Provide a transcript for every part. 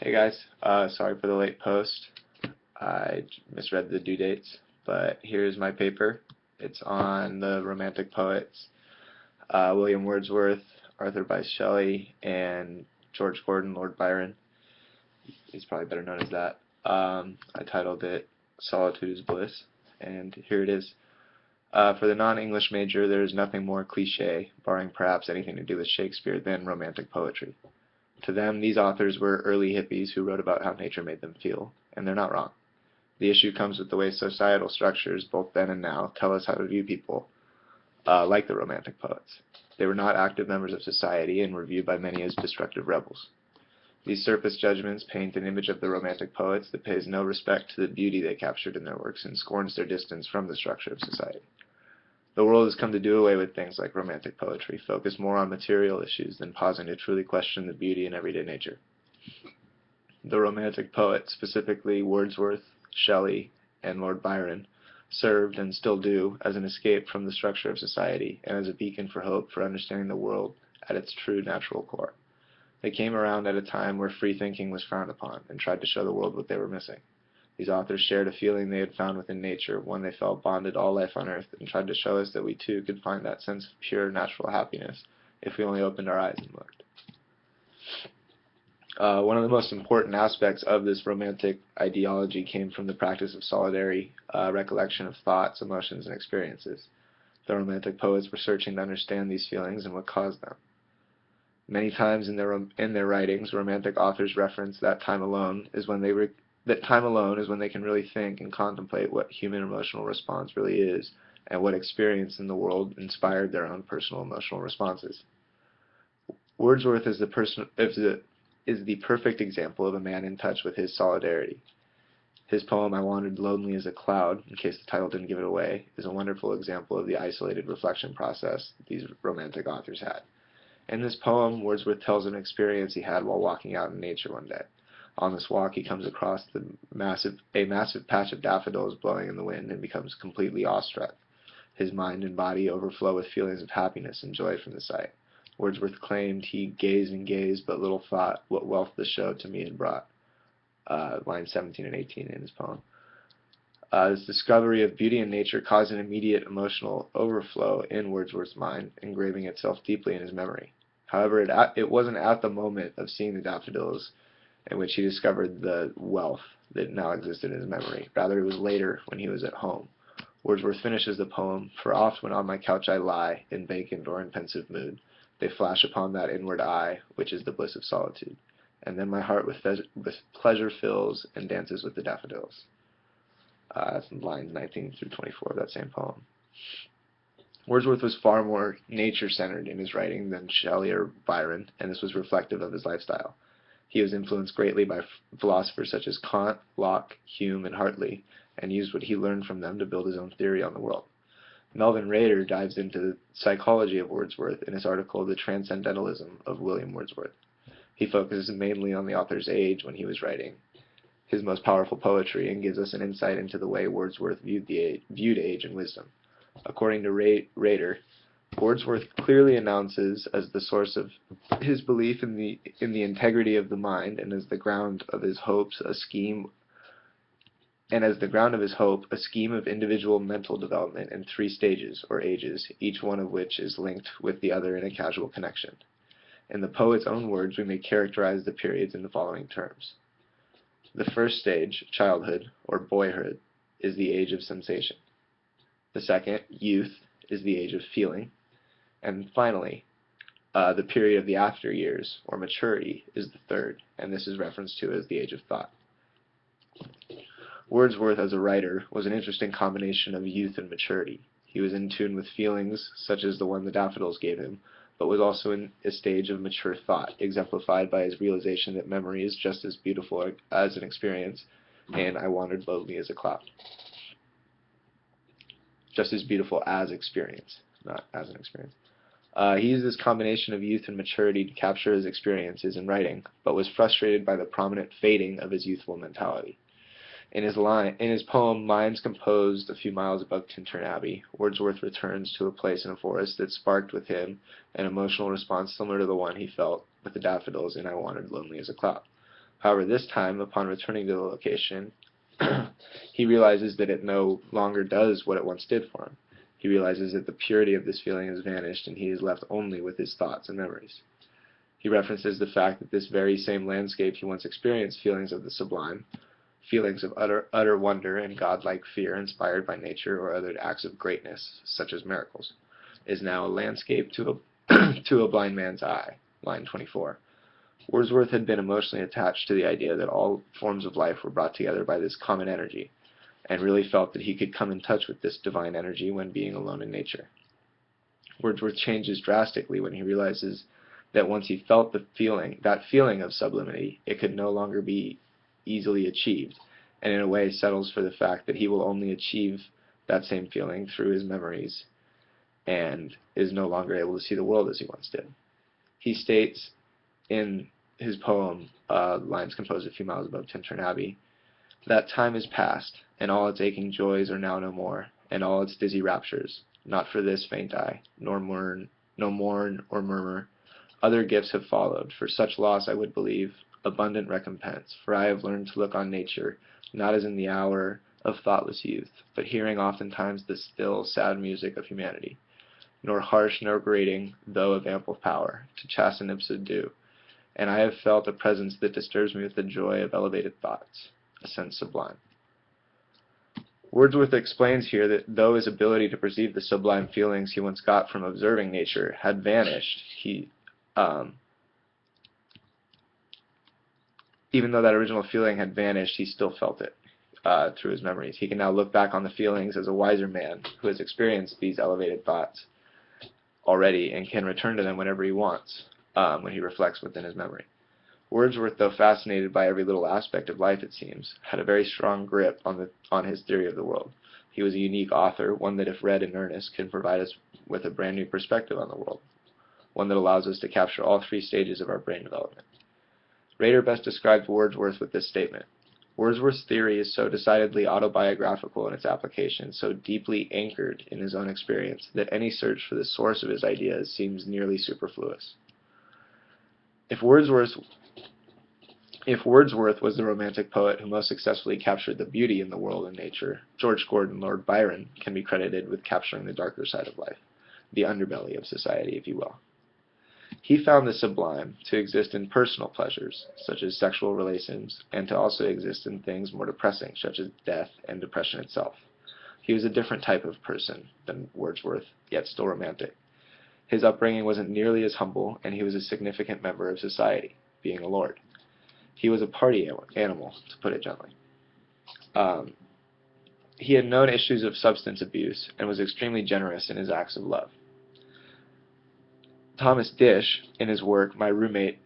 Hey guys, sorry for the late post. I misread the due dates, but here's my paper. It's on the Romantic poets, William Wordsworth, Arthur Byce Shelley, and George Gordon, Lord Byron. He's probably better known as that. I titled it Solitude is Bliss, and here it is. For the non-English major, there is nothing more cliché, barring perhaps anything to do with Shakespeare, than Romantic poetry. To them, these authors were early hippies who wrote about how nature made them feel, and they're not wrong. The issue comes with the way societal structures, both then and now, tell us how to view people, like the Romantic poets. They were not active members of society and were viewed by many as destructive rebels. These surface judgments paint an image of the Romantic poets that pays no respect to the beauty they captured in their works and scorns their distance from the structure of society. The world has come to do away with things like Romantic poetry, focus more on material issues than pausing to truly question the beauty in everyday nature. The Romantic poets, specifically Wordsworth, Shelley, and Lord Byron, served, and still do, as an escape from the structure of society and as a beacon for hope for understanding the world at its true natural core. They came around at a time where free thinking was frowned upon and tried to show the world what they were missing. These authors shared a feeling they had found within nature, one they felt bonded all life on earth, and tried to show us that we too could find that sense of pure natural happiness if we only opened our eyes and looked. One of the most important aspects of this romantic ideology came from the practice of solitary recollection of thoughts, emotions, and experiences. The Romantic poets were searching to understand these feelings and what caused them. Many times in their writings, Romantic authors reference that time alone is when they can really think and contemplate what human emotional response really is and what experience in the world inspired their own personal emotional responses. Wordsworth is the perfect example of a man in touch with his solidarity. His poem, I Wandered Lonely as a Cloud, in case the title didn't give it away, is a wonderful example of the isolated reflection process these Romantic authors had. In this poem, Wordsworth tells an experience he had while walking out in nature one day. On this walk, he comes across a massive patch of daffodils blowing in the wind and becomes completely awestruck. His mind and body overflow with feelings of happiness and joy from the sight. Wordsworth claimed he gazed and gazed, but little thought what wealth the show to me had brought. Lines 17 and 18 in his poem. This discovery of beauty in nature caused an immediate emotional overflow in Wordsworth's mind, engraving itself deeply in his memory. However, it wasn't at the moment of seeing the daffodils in which he discovered the wealth that now existed in his memory. Rather, it was later, when he was at home. Wordsworth finishes the poem, "For oft when on my couch I lie, in vacant or in pensive mood, they flash upon that inward eye, which is the bliss of solitude. And then my heart with pleasure fills, and dances with the daffodils." That's lines 19 through 24 of that same poem. Wordsworth was far more nature-centered in his writing than Shelley or Byron, and this was reflective of his lifestyle. He was influenced greatly by philosophers such as Kant, Locke, Hume, and Hartley, and used what he learned from them to build his own theory on the world. Melvin Rader dives into the psychology of Wordsworth in his article The Transcendentalism of William Wordsworth. He focuses mainly on the author's age when he was writing his most powerful poetry and gives us an insight into the way Wordsworth viewed age and wisdom. According to Rader, Wordsworth clearly announces as the source of his belief in the integrity of the mind and as the ground of his hopes a scheme of individual mental development in three stages or ages, each one of which is linked with the other in a causal connection. In the poet's own words, we may characterize the periods in the following terms. The first stage, childhood, or boyhood, is the age of sensation. The second, youth, is the age of feeling. And finally, the period of the after years, or maturity, is the third, and this is referenced to as the age of thought. Wordsworth, as a writer, was an interesting combination of youth and maturity. He was in tune with feelings, such as the one the daffodils gave him, but was also in a stage of mature thought, exemplified by his realization that memory is just as beautiful as an experience, and I Wandered Lonely as a Cloud. Just as beautiful as experience, not as an experience. He used this combination of youth and maturity to capture his experiences in writing, but was frustrated by the prominent fading of his youthful mentality. In his poem Lines Composed a Few Miles Above Tintern Abbey, Wordsworth returns to a place in a forest that sparked with him an emotional response similar to the one he felt with the daffodils in I Wandered Lonely as a Cloud. However, this time, upon returning to the location, he realizes that it no longer does what it once did for him. He realizes that the purity of this feeling has vanished, and he is left only with his thoughts and memories. He references the fact that this very same landscape he once experienced feelings of the sublime, feelings of utter wonder and godlike fear inspired by nature or other acts of greatness, such as miracles, is now a landscape to a blind man's eye. Line 24. Wordsworth had been emotionally attached to the idea that all forms of life were brought together by this common energy, and really felt that he could come in touch with this divine energy when being alone in nature. Wordsworth changes drastically when he realizes that once he felt that feeling of sublimity, it could no longer be easily achieved, and in a way settles for the fact that he will only achieve that same feeling through his memories, and is no longer able to see the world as he once did. He states in his poem, Lines Composed a Few Miles Above Tintern Abbey, that time is past, and all its aching joys are now no more, and all its dizzy raptures, not for this faint eye, nor mourn or murmur. Other gifts have followed, for such loss I would believe abundant recompense, for I have learned to look on nature, not as in the hour of thoughtless youth, but hearing oftentimes the still, sad music of humanity, nor harsh nor grating, though of ample power, to chasten and subdue, and I have felt a presence that disturbs me with the joy of elevated thoughts, a sense sublime. Wordsworth explains here that though his ability to perceive the sublime feelings he once got from observing nature had vanished, even though that original feeling had vanished, he still felt it through his memories. He can now look back on the feelings as a wiser man who has experienced these elevated thoughts already and can return to them whenever he wants, when he reflects within his memory. Wordsworth, though fascinated by every little aspect of life, it seems, had a very strong grip on his theory of the world. He was a unique author, one that if read in earnest can provide us with a brand new perspective on the world, one that allows us to capture all three stages of our brain development. Rader best described Wordsworth with this statement: Wordsworth's theory is so decidedly autobiographical in its application, so deeply anchored in his own experience, that any search for the source of his ideas seems nearly superfluous. If Wordsworth was the Romantic poet who most successfully captured the beauty in the world and nature, George Gordon, Lord Byron, can be credited with capturing the darker side of life, the underbelly of society, if you will. He found the sublime to exist in personal pleasures, such as sexual relations, and to also exist in things more depressing, such as death and depression itself. He was a different type of person than Wordsworth, yet still romantic. His upbringing wasn't nearly as humble, and he was a significant member of society, being a lord. He was a party animal, to put it gently. He had known issues of substance abuse, and was extremely generous in his acts of love. Thomas Dish, in his work My Roommate,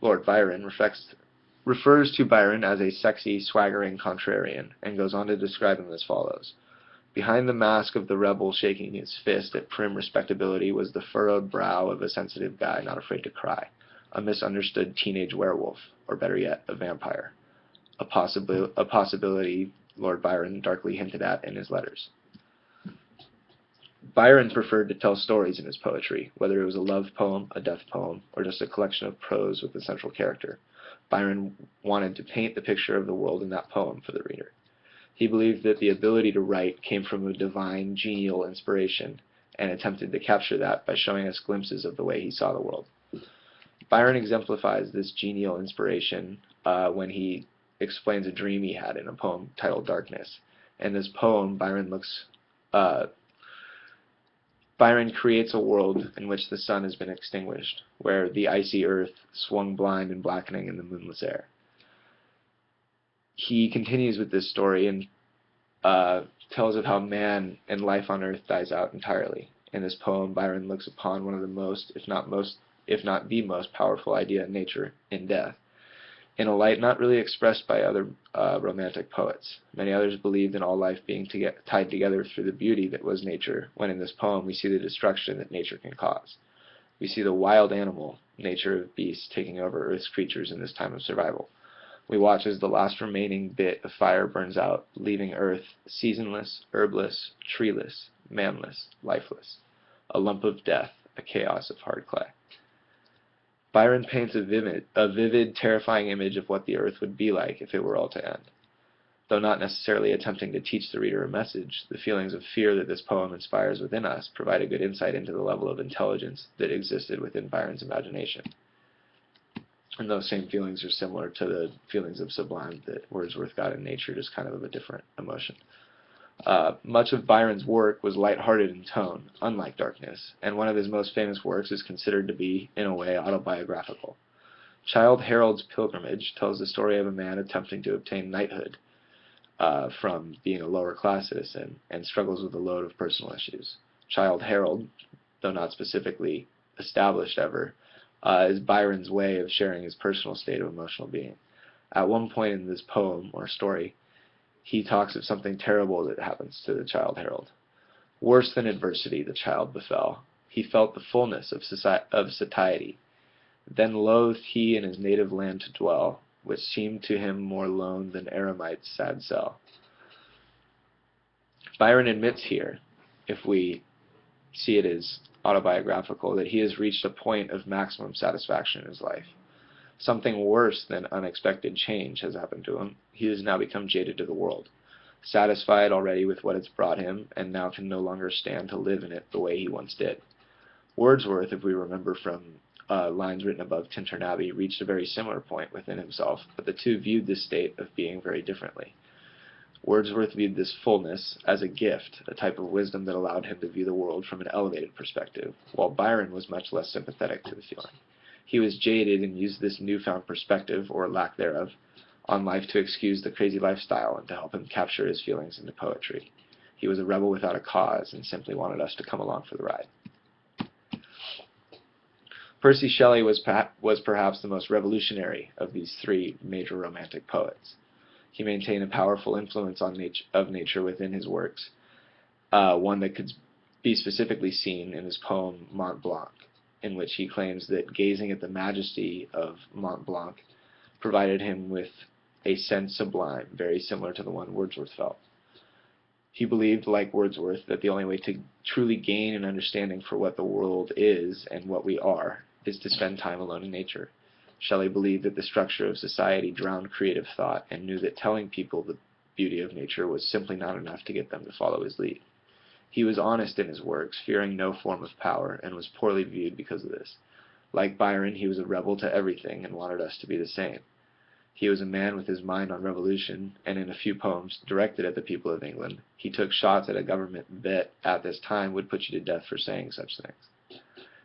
Lord Byron, refers to Byron as a sexy, swaggering contrarian, and goes on to describe him as follows. Behind the mask of the rebel shaking his fist at prim respectability was the furrowed brow of a sensitive guy not afraid to cry, a misunderstood teenage werewolf, or better yet, a vampire, a possibility Lord Byron darkly hinted at in his letters. Byron preferred to tell stories in his poetry, whether it was a love poem, a death poem, or just a collection of prose with a central character. Byron wanted to paint the picture of the world in that poem for the reader. He believed that the ability to write came from a divine, genial inspiration, and attempted to capture that by showing us glimpses of the way he saw the world. Byron exemplifies this genial inspiration when he explains a dream he had in a poem titled Darkness. In this poem, Byron creates a world in which the sun has been extinguished, where the icy earth swung blind and blackening in the moonless air. He continues with this story and tells of how man and life on earth dies out entirely. In this poem, Byron looks upon one of the most, if not the most powerful idea in nature, in death, in a light not really expressed by other Romantic poets. Many others believed in all life being tied together through the beauty that was nature, when in this poem we see the destruction that nature can cause. We see the wild animal nature of beasts taking over Earth's creatures in this time of survival. We watch as the last remaining bit of fire burns out, leaving Earth seasonless, herbless, treeless, manless, lifeless, a lump of death, a chaos of hard clay. Byron paints a vivid, terrifying image of what the earth would be like if it were all to end. Though not necessarily attempting to teach the reader a message, the feelings of fear that this poem inspires within us provide a good insight into the level of intelligence that existed within Byron's imagination. And those same feelings are similar to the feelings of sublime that Wordsworth got in nature, just kind of a different emotion. Much of Byron's work was light-hearted in tone, unlike Darkness, and one of his most famous works is considered to be, in a way, autobiographical. Childe Harold's Pilgrimage tells the story of a man attempting to obtain knighthood from being a lower-class citizen, and struggles with a load of personal issues. Childe Harold, though not specifically established ever, is Byron's way of sharing his personal state of emotional being. At one point in this poem, or story, he talks of something terrible that happens to the Childe Harold. Worse than adversity the child befell. He felt the fullness of satiety. Then loathed he in his native land to dwell, which seemed to him more lone than eremite's sad cell. Byron admits here, if we see it as autobiographical, that he has reached a point of maximum satisfaction in his life. Something worse than unexpected change has happened to him. He has now become jaded to the world, satisfied already with what it's brought him, and now can no longer stand to live in it the way he once did. Wordsworth, if we remember from lines written above Tintern Abbey, reached a very similar point within himself, but the two viewed this state of being very differently. Wordsworth viewed this fullness as a gift, a type of wisdom that allowed him to view the world from an elevated perspective, while Byron was much less sympathetic to the feeling. He was jaded and used this newfound perspective, or lack thereof, on life to excuse the crazy lifestyle and to help him capture his feelings into poetry. He was a rebel without a cause and simply wanted us to come along for the ride. Percy Shelley was perhaps the most revolutionary of these three major Romantic poets. He maintained a powerful influence on nature within his works, one that could be specifically seen in his poem Mont Blanc, in which he claims that gazing at the majesty of Mont Blanc provided him with a sense sublime, very similar to the one Wordsworth felt. He believed, like Wordsworth, that the only way to truly gain an understanding for what the world is and what we are is to spend time alone in nature. Shelley believed that the structure of society drowned creative thought and knew that telling people the beauty of nature was simply not enough to get them to follow his lead. He was honest in his works, fearing no form of power, and was poorly viewed because of this. Like Byron, he was a rebel to everything and wanted us to be the same. He was a man with his mind on revolution, and in a few poems directed at the people of England, he took shots at a government that, at this time, would put you to death for saying such things.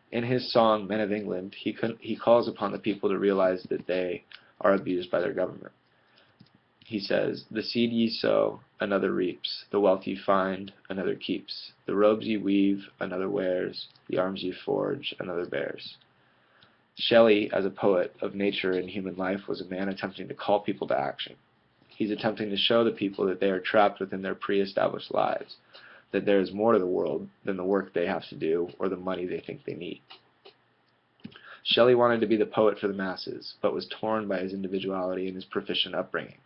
In his song, Men of England, he calls upon the people to realize that they are abused by their government. He says, "The seed ye sow, another reaps. The wealth ye find, another keeps. The robes ye weave, another wears. The arms ye forge, another bears." Shelley, as a poet of nature and human life, was a man attempting to call people to action. He's attempting to show the people that they are trapped within their pre-established lives, that there is more to the world than the work they have to do or the money they think they need. Shelley wanted to be the poet for the masses, but was torn by his individuality and his proficient upbringing.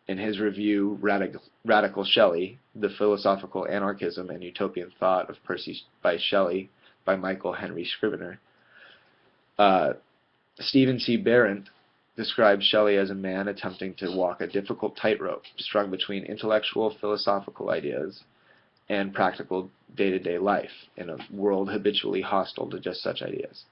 In his review, Radical Shelley, The Philosophical Anarchism and Utopian Thought of Percy by Shelley by Michael Henry Scrivener, Stephen C. Barrett described Shelley as a man attempting to walk a difficult tightrope strung between intellectual, philosophical ideas and practical day-to-day life in a world habitually hostile to just such ideas.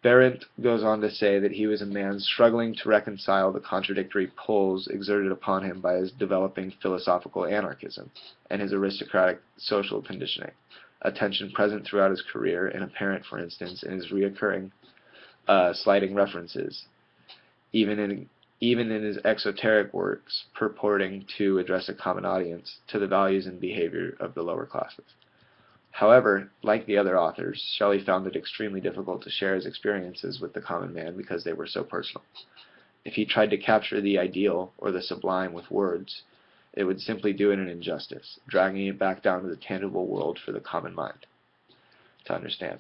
Barrett goes on to say that he was a man struggling to reconcile the contradictory pulls exerted upon him by his developing philosophical anarchism and his aristocratic social conditioning, a tension present throughout his career and apparent, for instance, in his reoccurring slighting references, even in his exoteric works purporting to address a common audience, to the values and behavior of the lower classes. However, like the other authors, Shelley found it extremely difficult to share his experiences with the common man because they were so personal. If he tried to capture the ideal or the sublime with words, it would simply do it an injustice, dragging it back down to the tangible world for the common mind to understand.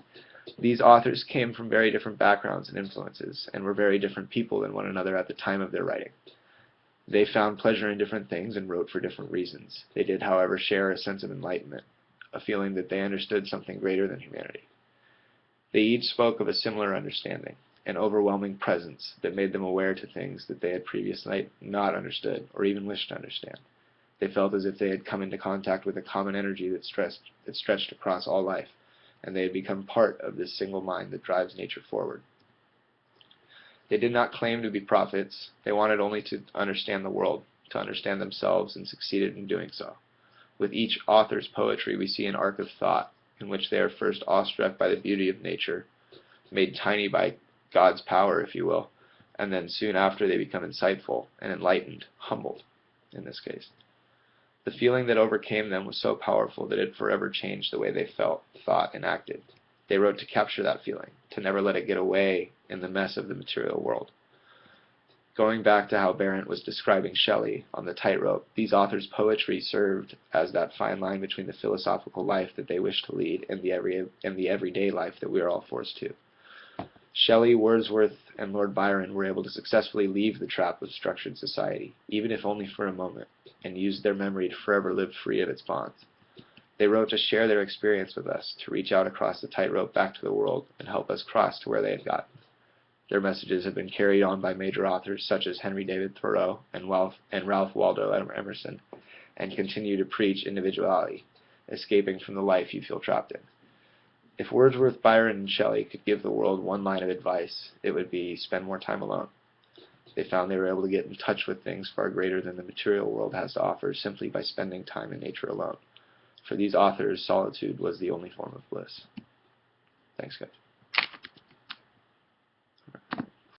These authors came from very different backgrounds and influences, and were very different people than one another at the time of their writing. They found pleasure in different things and wrote for different reasons. They did, however, share a sense of enlightenment, a feeling that they understood something greater than humanity. They each spoke of a similar understanding, an overwhelming presence that made them aware to things that they had previously not understood or even wished to understand. They felt as if they had come into contact with a common energy that stretched across all life, and they had become part of this single mind that drives nature forward. They did not claim to be prophets. They wanted only to understand the world, to understand themselves, and succeeded in doing so. With each author's poetry, we see an arc of thought in which they are first awestruck by the beauty of nature, made tiny by God's power, if you will, and then soon after they become insightful and enlightened, humbled, in this case. The feeling that overcame them was so powerful that it forever changed the way they felt, thought, and acted. They wrote to capture that feeling, to never let it get away in the mess of the material world. Going back to how Berendt was describing Shelley on the tightrope, these authors' poetry served as that fine line between the philosophical life that they wished to lead and the everyday life that we are all forced to. Shelley, Wordsworth, and Lord Byron were able to successfully leave the trap of structured society, even if only for a moment, and used their memory to forever live free of its bonds. They wrote to share their experience with us, to reach out across the tightrope back to the world and help us cross to where they had gotten. Their messages have been carried on by major authors such as Henry David Thoreau and Ralph Waldo Emerson, and continue to preach individuality, escaping from the life you feel trapped in. If Wordsworth, Byron, and Shelley could give the world one line of advice, it would be spend more time alone. They found they were able to get in touch with things far greater than the material world has to offer simply by spending time in nature alone. For these authors, solitude was the only form of bliss. Thanks, guys.